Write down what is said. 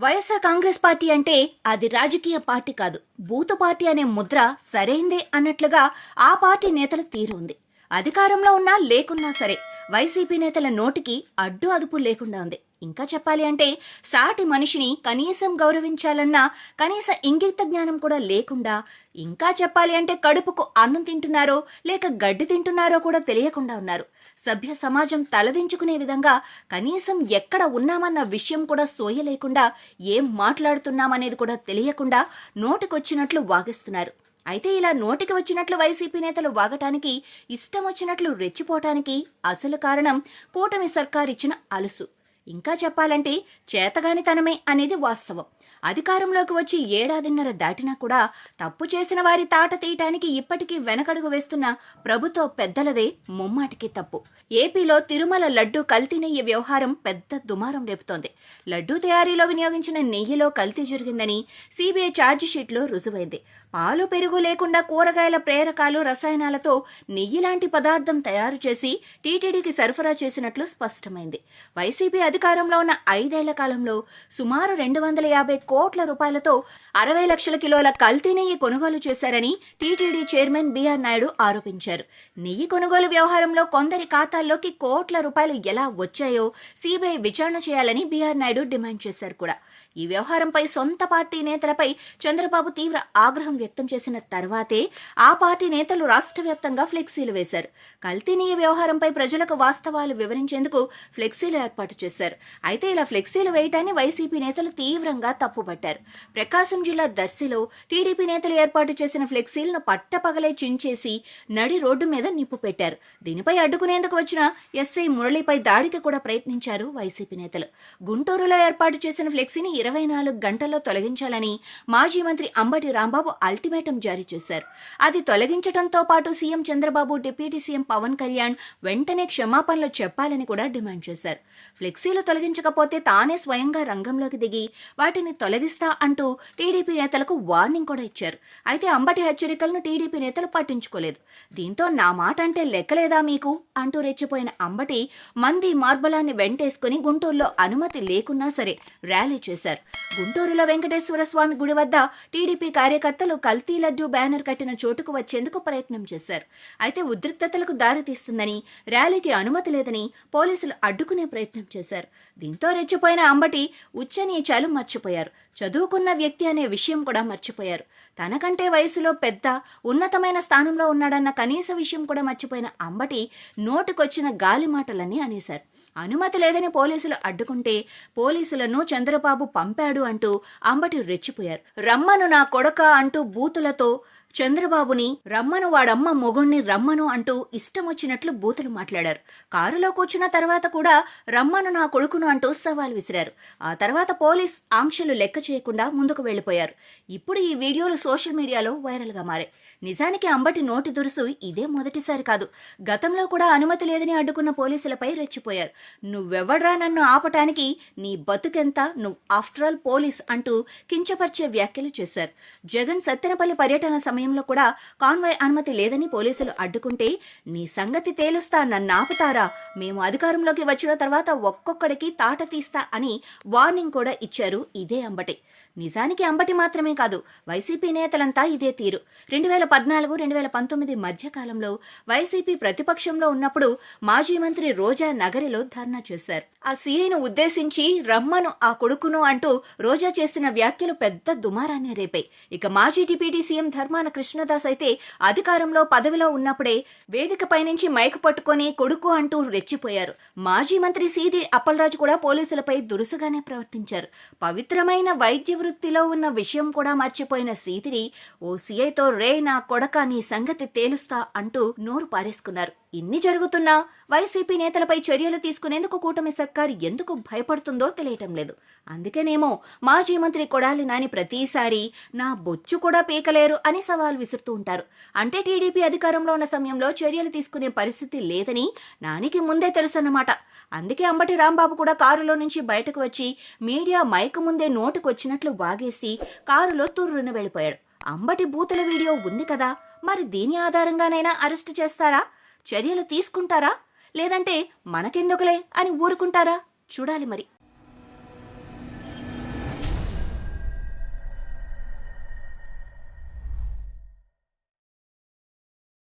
YSR Congress party అంటే అది రాజకీయ పార్టీ కాదు, బూతు పార్టీ అనే ముద్ర సరైందే అన్నట్లుగా ఆ పార్టీ నేతల తీరు ఉంది. అధికారంలో ఉన్నా లేకున్నా సరే వైసీపీ నేతల నోటికి అడ్డు అదుపు లేకుండా ఉంది. ఇంకా చెప్పాలి అంటే సాటి మనిషిని కనీసం గౌరవించాలన్నా కనీస ఇంగిత జ్ఞానం కూడా లేకుండా, ఇంకా చెప్పాలి అంటే కడుపుకు అన్నం తింటున్నారో లేక గడ్డి తింటున్నారో కూడా తెలియకుండా ఉన్నారు. సభ్య సమాజం తలదించుకునే విధంగా కనీసం ఎక్కడ ఉన్నామన్న విషయం కూడా సోయలేకుండా, ఏం మాట్లాడుతున్నామనేది కూడా తెలియకుండా నోటికొచ్చినట్లు వాగిస్తున్నారు. అయితే ఇలా నోటికి వచ్చినట్లు వైసీపీ నేతలు వాగటానికి, ఇష్టం వచ్చినట్లు రెచ్చిపోవటానికి అసలు కారణం కూటమి సర్కారిచ్చిన అలుసు. ఇంకా చెప్పాలంటే చేతగానితనమే అనేది వాస్తవం. అధికారంలోకి వచ్చి ఏడాదిన్నర దాటినా కూడా తప్పు చేసిన వారి తాట తీయటానికి ఇప్పటికీ వెనకడుగు వేస్తున్న ప్రభుత్వ పెద్దలదే ముమ్మాటికి తప్పు. ఏపీలో తిరుమల లడ్డూ కల్తీ నెయ్యి వ్యవహారం పెద్ద దుమారం రేపుతోంది. లడ్డూ తయారీలో వినియోగించిన నెయ్యిలో కల్తీ జరిగిందని సిబిఐ ఛార్జిషీట్లో రుజువైంది. పాలు పెరుగు లేకుండా కూరగాయల ప్రేరకాలు, రసాయనాలతో నెయ్యి లాంటి పదార్థం తయారు చేసి టీటీడీకి సరఫరా చేసినట్లు స్పష్టమైంది. వైసీపీ అధికారంలో ఉన్న 5 ఏళ్ల కాలంలో సుమారు 250 కోట్ల రూపాయలతో 60 లక్షల కిలోల కల్తీ నెయ్యి కొనుగోలు చేశారని టీటీడీ చైర్మన్ బిఆర్ నాయుడు ఆరోపించారు. నెయ్యి కొనుగోలు వ్యవహారంలో కొందరి ఖాతాల్లోకి కోట్ల రూపాయలు ఎలా వచ్చాయో సిబిఐ విచారణ చేయాలని బిఆర్ నాయుడు డిమాండ్ చేశారు కూడా. ఈ వ్యవహారంపై సొంత పార్టీ నేతలపై చంద్రబాబు తీవ్ర ఆగ్రహం వ్యక్తం చేసిన తర్వాతే ఆ పార్టీ నేతలు రాష్ట్ర వ్యాప్తంగా ఫ్లెక్సీలు వేశారు. కల్తీ నెయ్యి వ్యవహారంపై ప్రజలకు వాస్తవాలు వివరించేందుకు ఫ్లెక్సీలు ఏర్పాటు చేశారు. అయితే ఇలా ఫ్లెక్సీలు వేయటాన్ని వైసీపీ నేతలు తీవ్రంగా తప్పుపట్టారు. ప్రకాశం జిల్లా దర్శిలో టీడీపీ నేతలు ఏర్పాటు చేసిన ఫ్లెక్సీలను పట్టపగలే చించేసి నడి రోడ్డు మీద నిప్పు పెట్టారు. దీనిపై అడ్డుకునేందుకు వచ్చిన ఎస్ఐ మురళిపై దాడికి కూడా ప్రయత్నించారు వైసీపీ నేతలు. గుంటూరులో ఏర్పాటు చేసిన ఫ్లెక్సీని 24 గంటల్లో తొలగించాలని మాజీ మంత్రి అంబటి రాంబాబు అల్టిమేటం జారీ చేశారు. అది తొలగించడంతో పాటు CM Chandrababu, deputy CM Pawan Kalyan వెంటనే క్షమాపణలు చెప్పాలని కూడా డిమాండ్ చేశారు. ఫ్లెక్సీలు తొలగించకపోతే తానే స్వయంగా రంగంలోకి దిగి వాటిని తొలగిస్తా అంటూ టీడీపీ నేతలకు వార్నింగ్ కూడా ఇచ్చారు. అయితే అంబటి హెచ్చరికలను టీడీపీ నేతలు పట్టించుకోలేదు. దీంతో నా మాట అంటే లెక్కలేదా మీకు అంటూ రెచ్చిపోయిన అంబటి మంది మార్బలాన్ని వెంటేసుకుని గుంటూరులో అనుమతి లేకున్నా సరే ర్యాలీ చేశారు. గుంటూరులో వెంకటేశ్వర స్వామి గుడి వద్ద టీడీపీ కార్యకర్తలు కల్తీ లడ్డూ బ్యానర్ కట్టిన చోటుకు వచ్చేందుకు ప్రయత్నం చేశారు. అయితే ఉద్రిక్తతలకు దారితీస్తుందని, ర్యాలీకి అనుమతి లేదని పోలీసులు అడ్డుకునే ప్రయత్నం చేశారు. దీంతో రెచ్చిపోయిన అంబటి ఉచ్చనీచాలు మర్చిపోయారు. చదువుకున్న వ్యక్తి అనే విషయం కూడా మర్చిపోయారు. తనకంటే వయసులో పెద్ద, ఉన్నతమైన స్థానంలో ఉన్నాడన్న కనీస విషయం కూడా మర్చిపోయిన అంబటి నోటికొచ్చిన గాలి మాటలన్నీ అనేశారు. అనుమతి లేదని పోలీసులు అడ్డుకుంటే పోలీసులను చంద్రబాబు పంపాడు అంటూ అంబటి రెచ్చిపోయారు. రమ్మను నా కొడక అంటూ బూతులతో చంద్రబాబుని రమ్మను వాడమ్మ మొగుణ్ణి రమ్మను అంటూ ఇష్టం వచ్చినట్లు బూతులు మాట్లాడారు. కారులో కూర్చున్న తర్వాత కూడా రమ్మను నా కొడుకును అంటూ సవాల్ విసిరారు. ఆ తర్వాత పోలీస్ ఆంక్షలు లెక్క చేయకుండా ముందుకు వెళ్లిపోయారు. ఇప్పుడు ఈ వీడియోలు సోషల్ మీడియాలో వైరల్గా మారాయి. నిజానికి అంబటి నోటి దురుసు ఇదే మొదటిసారి కాదు. గతంలో కూడా అనుమతి లేదని అడ్డుకున్న పోలీసులపై రెచ్చిపోయారు. నువ్వెవడ్రా నన్ను ఆపటానికి, నీ బతుకెంత, నువ్వు ఆఫ్టర్ ఆల్ పోలీస్ అంటూ కించపరిచే వ్యాఖ్యలు చేశారు. జగన్ సత్తెనపల్లి పర్యటన సమయంలో కూడా కాన్వాయ్ అనుమతి లేదని పోలీసులు అడ్డుకుంటే నీ సంగతి తేలుస్తా, నన్ను ఆపుతారా, మేము అధికారంలోకి వచ్చిన తర్వాత ఒక్కొక్కడికి తాట తీస్తా అని వార్నింగ్ కూడా ఇచ్చారు ఇదే అంబటి. నిజానికి అంబటి మాత్రమే కాదు, వైసీపీ నేతలంతా ఇదే తీరు. 2014-2019 మధ్యకాలంలో వైసీపీ ప్రతిపక్షంలో ఉన్నప్పుడు మాజీ మంత్రి రోజా నగరిలో ధర్నా చేశారు. ఆ సీఐను ఉద్దేశించి రమ్మను ఆ కొడుకును అంటూ రోజా చేసిన వ్యాఖ్యలు పెద్ద దుమారాన్ని రేపాయి. ఇక మాజీ డిప్యూటీ సీఎం ధర్మాన కృష్ణదాస్ అయితే అధికారంలో పదవిలో ఉన్నప్పుడే వేదికపై నుంచి మైకు పట్టుకొని కొడుకు అంటూ రెచ్చిపోయారు. మాజీ మంత్రి సీది అప్పలరాజు కూడా పోలీసులపై దురుసుగానే ప్రవర్తించారు. పవిత్రమైన వైద్య వృత్తిలో ఉన్న విషయం కూడా మర్చిపోయిన సీదిరి ఓ సీఐతో రే నా కొడక నీ సంగతి తేలుస్తా అంటూ నోరు పారేసుకున్నారు. ఇన్ని జరుగుతున్నా వైసీపీ నేతలపై చర్యలు తీసుకునేందుకు కూటమి సర్కారు ఎందుకు భయపడుతుందో తెలియటం లేదు. అందుకేనేమో మాజీ మంత్రి కొడాలి నాని ప్రతిసారి నా బొచ్చు కూడా పీకలేరు అని సవాల్ విసురుతూ ఉంటారు. అంటే టీడీపీ అధికారంలో ఉన్న సమయంలో చర్యలు తీసుకునే పరిస్థితి లేదని నానికి ముందే తెలుసన్నమాట. అందుకే అంబటి రాంబాబు కూడా కారులో నుంచి బయటకు వచ్చి మీడియా మైకు ముందే నోటుకొచ్చినట్లు వాగేసి కారులో తుర్రున వెళ్ళిపోయాడు. అంబటి బూతుల వీడియో ఉంది కదా, మరి దీని ఆధారంగానైనా అరెస్టు చేస్తారా, చర్యలు తీసుకుంటారా, లేదంటే మనకెందుకులే అని ఊరుకుంటారా? చూడాలి మరి.